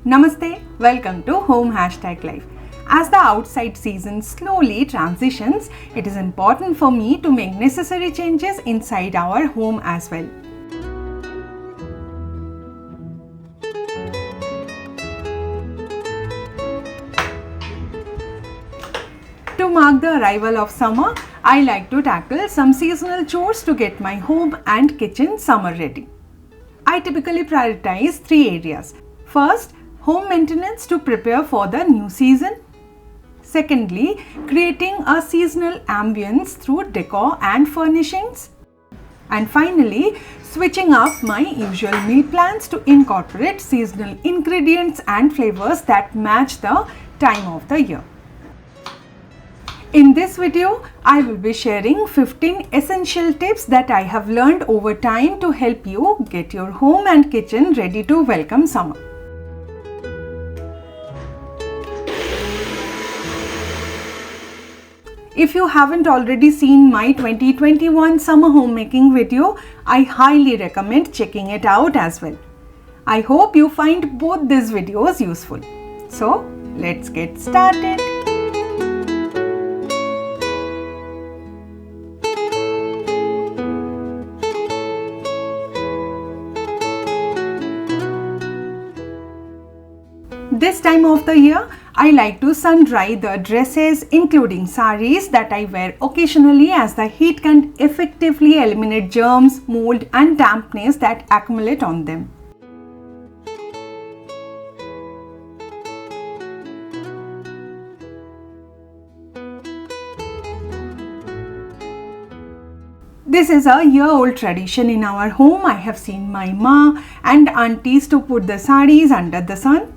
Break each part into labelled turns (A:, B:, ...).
A: Namaste, welcome to Home #Life. As the outside season slowly transitions, it is important for me to make necessary changes inside our home as well. To mark the arrival of summer, I like to tackle some seasonal chores to get my home and kitchen summer ready. I typically prioritize three areas. First, home maintenance to prepare for the new season. Secondly, creating a seasonal ambience through decor and furnishings. And finally, switching up my usual meal plans to incorporate seasonal ingredients and flavors that match the time of the year. In this video, I will be sharing 15 essential tips that I have learned over time to help you get your home and kitchen ready to welcome summer. If you haven't already seen my 2021 summer homemaking video, I highly recommend checking it out as well. I hope you find both these videos useful. So, let's get started. This time of the year, I like to sun dry the dresses including saris that I wear occasionally, as the heat can effectively eliminate germs, mold and dampness that accumulate on them. This is a year-old tradition in our home. I have seen my ma and aunties to put the saris under the sun.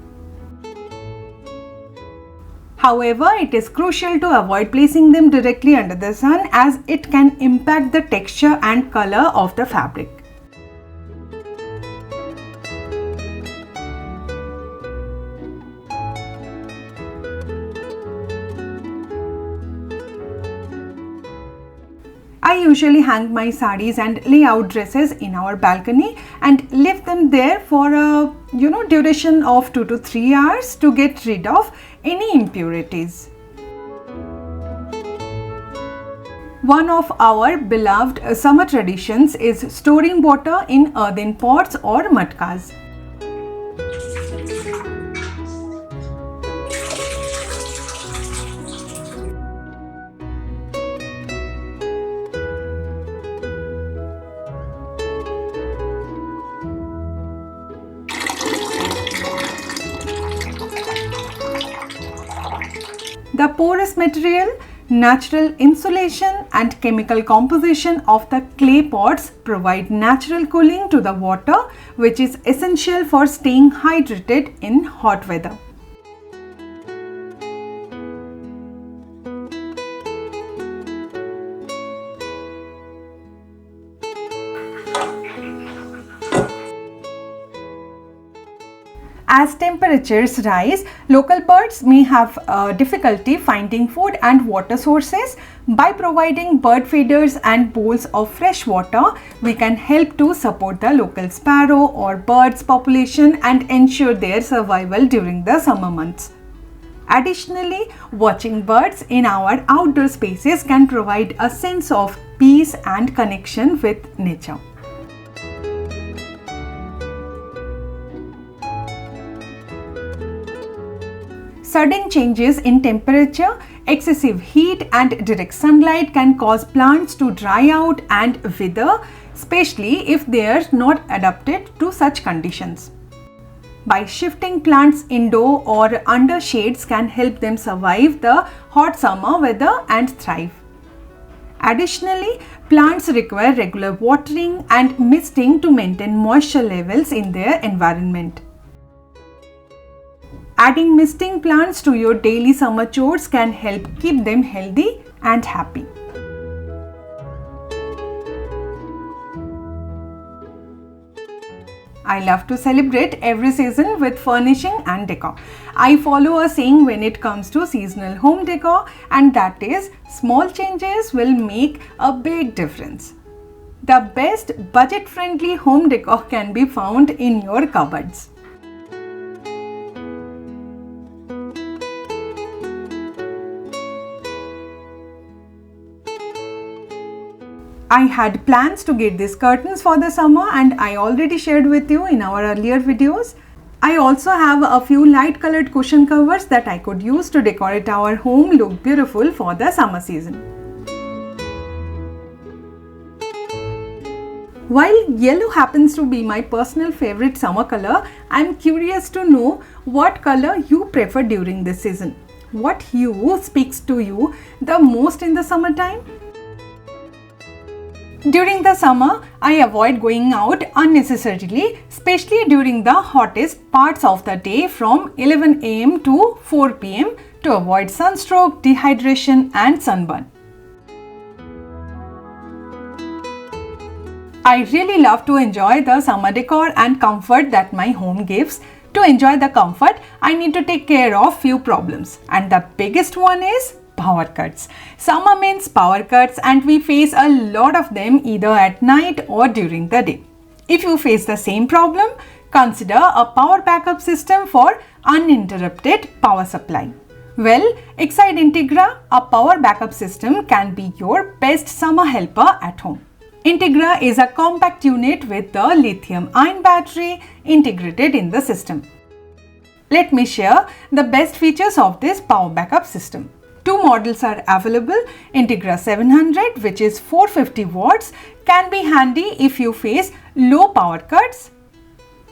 A: However, it is crucial to avoid placing them directly under the sun, as it can impact the texture and color of the fabric. I usually hang my saris and lay out dresses in our balcony and leave them there for a duration of 2 to 3 hours to get rid of any impurities. One of our beloved summer traditions is storing water in earthen pots or matkas. The porous material, natural insulation and chemical composition of the clay pots provide natural cooling to the water, which is essential for staying hydrated in hot weather. As temperatures rise, local birds may have difficulty finding food and water sources. By providing bird feeders and bowls of fresh water, we can help to support the local sparrow or birds population and ensure their survival during the summer months. Additionally, watching birds in our outdoor spaces can provide a sense of peace and connection with nature. Sudden changes in temperature, excessive heat and direct sunlight can cause plants to dry out and wither, especially if they are not adapted to such conditions. By shifting plants indoor or under shades can help them survive the hot summer weather and thrive. Additionally, plants require regular watering and misting to maintain moisture levels in their environment. Adding misting plants to your daily summer chores can help keep them healthy and happy. I love to celebrate every season with furnishing and decor. I follow a saying when it comes to seasonal home decor, and that is, small changes will make a big difference. The best budget-friendly home decor can be found in your cupboards. I had plans to get these curtains for the summer and I already shared with you in our earlier videos. I also have a few light colored cushion covers that I could use to decorate our home look beautiful for the summer season. While yellow happens to be my personal favorite summer color, I am curious to know what color you prefer during this season. What hue speaks to you the most in the summertime? During the summer, I avoid going out unnecessarily, especially during the hottest parts of the day from 11 am to 4 pm to avoid sunstroke, dehydration and sunburn. I really love to enjoy the summer decor and comfort that my home gives. To enjoy the comfort, I need to take care of few problems, and the biggest one is power cuts. Summer means power cuts and we face a lot of them either at night or during the day. If you face the same problem, consider a power backup system for uninterrupted power supply. Well, Exide Integra, a power backup system, can be your best summer helper at home. Integra is a compact unit with the lithium-ion battery integrated in the system. Let me share the best features of this power backup system. Two models are available. Integra 700, which is 450 watts, can be handy if you face low power cuts,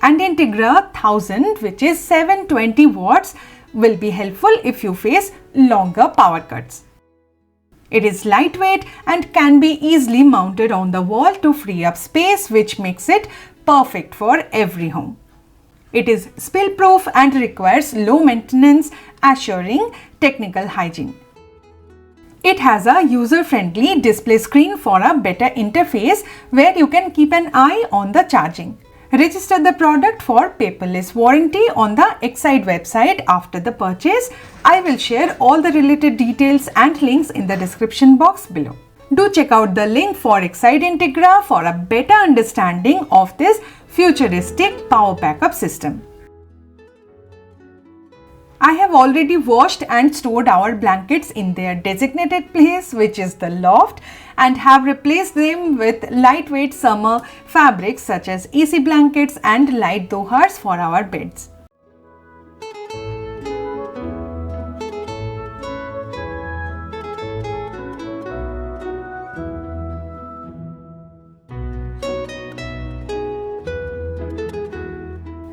A: and Integra 1000, which is 720 watts, will be helpful if you face longer power cuts. It is lightweight and can be easily mounted on the wall to free up space, which makes it perfect for every home. It is spill-proof and requires low maintenance, assuring technical hygiene. It has a user-friendly display screen for a better interface where you can keep an eye on the charging. Register the product for paperless warranty on the Exide website after the purchase. I will share all the related details and links in the description box below. Do check out the link for Exide Integra for a better understanding of this futuristic power backup system. I have already washed and stored our blankets in their designated place, which is the loft, and have replaced them with lightweight summer fabrics such as AC blankets and light dohas for our beds.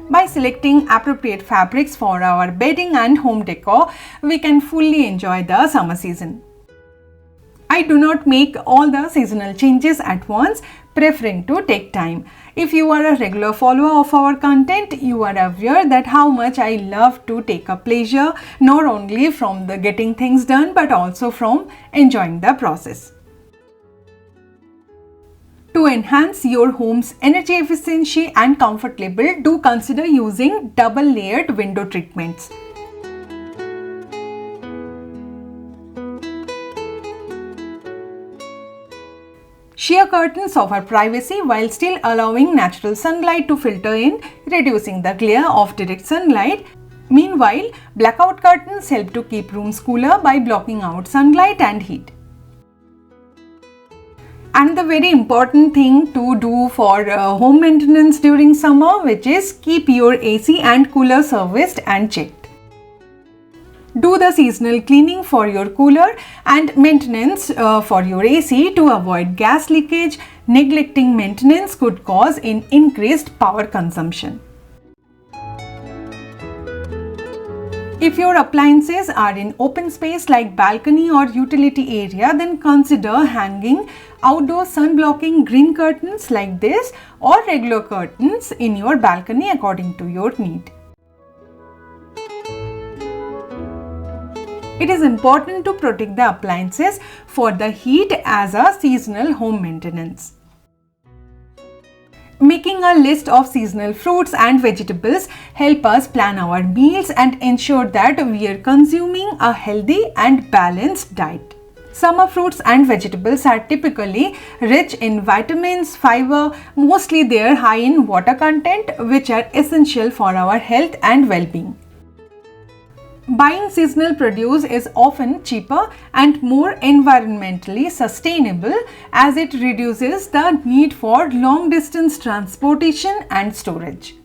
A: By selecting appropriate fabrics for our bedding and home decor, we can fully enjoy the summer season. I do not make all the seasonal changes at once, preferring to take time. If you are a regular follower of our content, you are aware that how much I love to take a pleasure not only from the getting things done but also from enjoying the process. To enhance your home's energy efficiency and comfort level, do consider using double-layered window treatments. Sheer curtains offer privacy while still allowing natural sunlight to filter in, reducing the glare of direct sunlight. Meanwhile, blackout curtains help to keep rooms cooler by blocking out sunlight and heat. And the very important thing to do for home maintenance during summer, which is keep your AC and cooler serviced and checked. Do the seasonal cleaning for your cooler and maintenance for your AC to avoid gas leakage. Neglecting maintenance could cause an increased power consumption. If your appliances are in open space like balcony or utility area, then consider hanging outdoor sun-blocking green curtains like this or regular curtains in your balcony according to your need. It is important to protect the appliances for the heat as a seasonal home maintenance. Making a list of seasonal fruits and vegetables help us plan our meals and ensure that we are consuming a healthy and balanced diet. Summer fruits and vegetables are typically rich in vitamins, fiber, mostly they are high in water content, which are essential for our health and well-being. Buying seasonal produce is often cheaper and more environmentally sustainable as it reduces the need for long distance transportation and storage.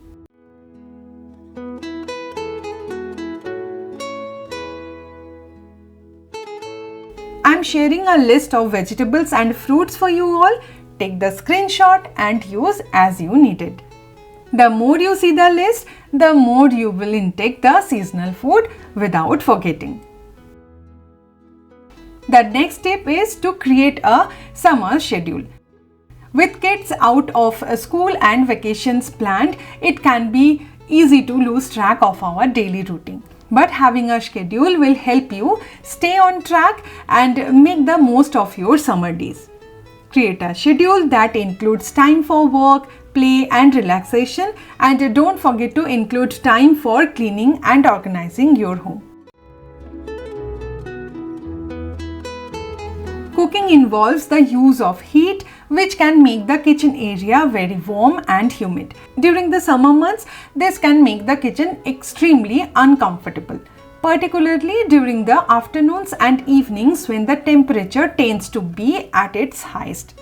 A: I'm sharing a list of vegetables and fruits for you all. Take the screenshot and use as you need it. The more you see the list, the more you will intake the seasonal food without forgetting. The next tip is to create a summer schedule. With kids out of school and vacations planned, it can be easy to lose track of our daily routine. But having a schedule will help you stay on track and make the most of your summer days. Create a schedule that includes time for work, play and relaxation, and don't forget to include time for cleaning and organizing your home. Cooking involves the use of heat, which can make the kitchen area very warm and humid. During the summer months, this can make the kitchen extremely uncomfortable, particularly during the afternoons and evenings when the temperature tends to be at its highest.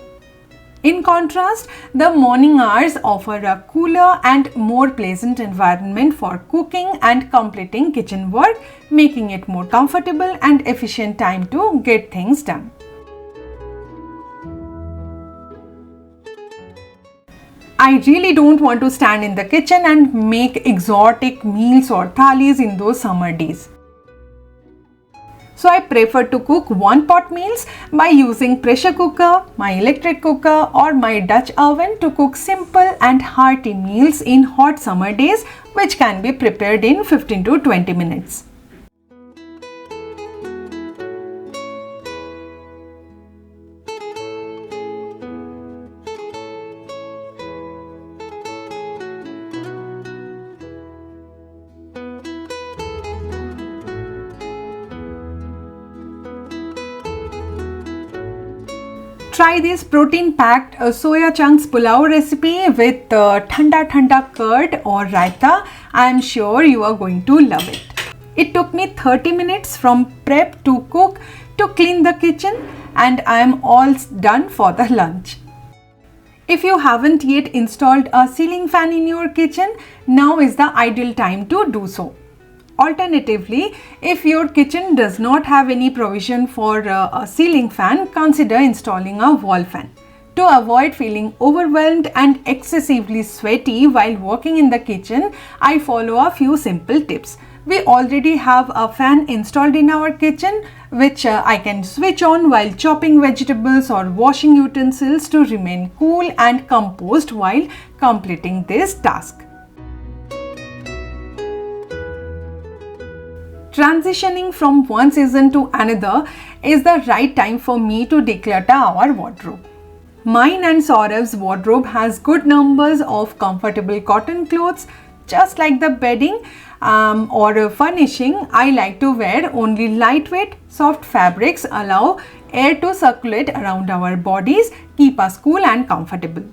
A: In contrast, the morning hours offer a cooler and more pleasant environment for cooking and completing kitchen work, making it more comfortable and efficient time to get things done. I really don't want to stand in the kitchen and make exotic meals or thalis in those summer days. So I prefer to cook one-pot meals by using pressure cooker, my electric cooker or my Dutch oven to cook simple and hearty meals in hot summer days, which can be prepared in 15 to 20 minutes. Try this protein-packed soya chunks pulao recipe with thanda curd or raita. I am sure you are going to love it. It took me 30 minutes from prep to cook to clean the kitchen, and I am all done for the lunch. If you haven't yet installed a ceiling fan in your kitchen, now is the ideal time to do so. Alternatively, if your kitchen does not have any provision for a ceiling fan, consider installing a wall fan. To avoid feeling overwhelmed and excessively sweaty while working in the kitchen, I follow a few simple tips. We already have a fan installed in our kitchen, which I can switch on while chopping vegetables or washing utensils to remain cool and composed while completing this task. Transitioning from one season to another is the right time for me to declutter our wardrobe. Mine and Saurav's wardrobe has good numbers of comfortable cotton clothes. Just like the bedding or furnishing, I like to wear only lightweight, soft fabrics allow air to circulate around our bodies, keep us cool and comfortable.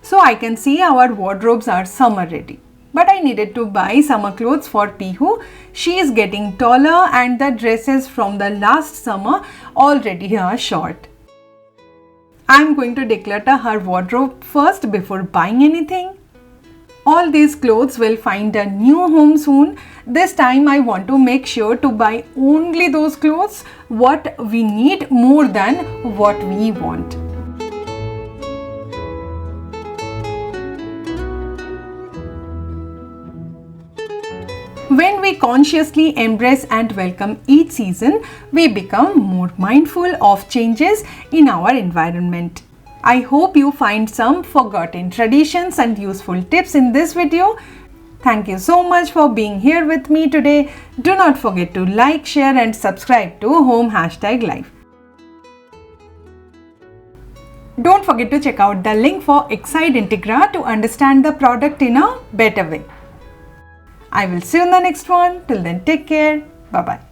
A: So I can see our wardrobes are summer ready. But I needed to buy summer clothes for Pihu. She is getting taller and the dresses from the last summer already are short. I am going to declutter her wardrobe first before buying anything. All these clothes will find a new home soon. This time I want to make sure to buy only those clothes what we need more than what we want. When we consciously embrace and welcome each season, we become more mindful of changes in our environment. I hope you find some forgotten traditions and useful tips in this video. Thank you so much for being here with me today. Do not forget to like, share and subscribe to Home#Life. Don't forget to check out the link for Exide Integra to understand the product in a better way. I will see you in the next one. Till then, take care. Bye-bye.